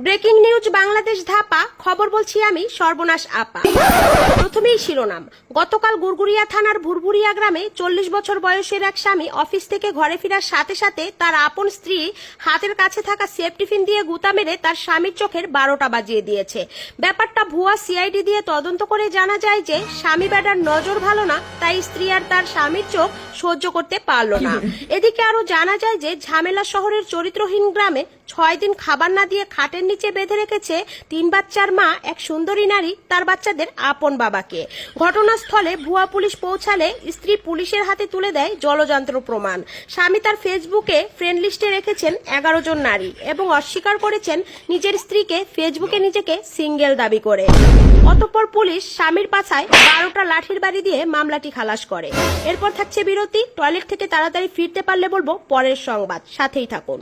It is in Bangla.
ব্রেকিং নিউজ বাংলাদেশ ধাপা খবর বলছি আমি সর্বনাশ আপা। প্রথমেই শিরোনাম। গতকাল গুরগুরিয়া থানার ভুরভুরিয়া গ্রামে 40 বছর বয়সের এক স্বামী অফিস থেকে ঘরে ফেরার সাথে সাথে তার আপন স্ত্রী হাতের কাছে থাকা সেফটিপিন দিয়ে গুতা মেরে তার স্বামীর চোখের 12টা বাজিয়ে দিয়েছে। ব্যাপারটা ভুয়া সিআইডি দিয়ে তদন্ত করে জানা যায় যে স্বামী বেটার নজর ভালো না, তাই স্ত্রী আর তার স্বামীর চোখ সহ্য করতে পারল না। এদিকে আরো জানা যায় যে ঝামেলা শহরের চরিত্রহীন গ্রামে 6 দিন খাবার না দিয়ে খাটের নিচে বেঁধে রেখেছে 3 বাচ্চার মা এক সুন্দরী নারী তার বাচ্চাদের আপন বাবাকে। ঘটনাস্থলে ভুয়া পুলিশ পৌঁছালে স্ত্রী পুলিশের হাতে তুলে দেয় জলযন্ত্র প্রমাণ। স্বামী তার ফেসবুকে ফ্রেন্ড লিস্টে রেখেছেন 11 জন নারী এবং অস্বীকার করেছেন নিজের স্ত্রীকে ফেসবুকে নিজেকে সিঙ্গেল দাবি করে। অতঃপর পুলিশ স্বামীর পাছায় 12টা লাঠির বাড়ি দিয়ে মামলাটি খালাস করে। এরপর থাকছে বিরতি। টয়লেট থেকে তাড়াতাড়ি ফিরতে পারলে বলবো পরের সংবাদ, সাথেই থাকুন।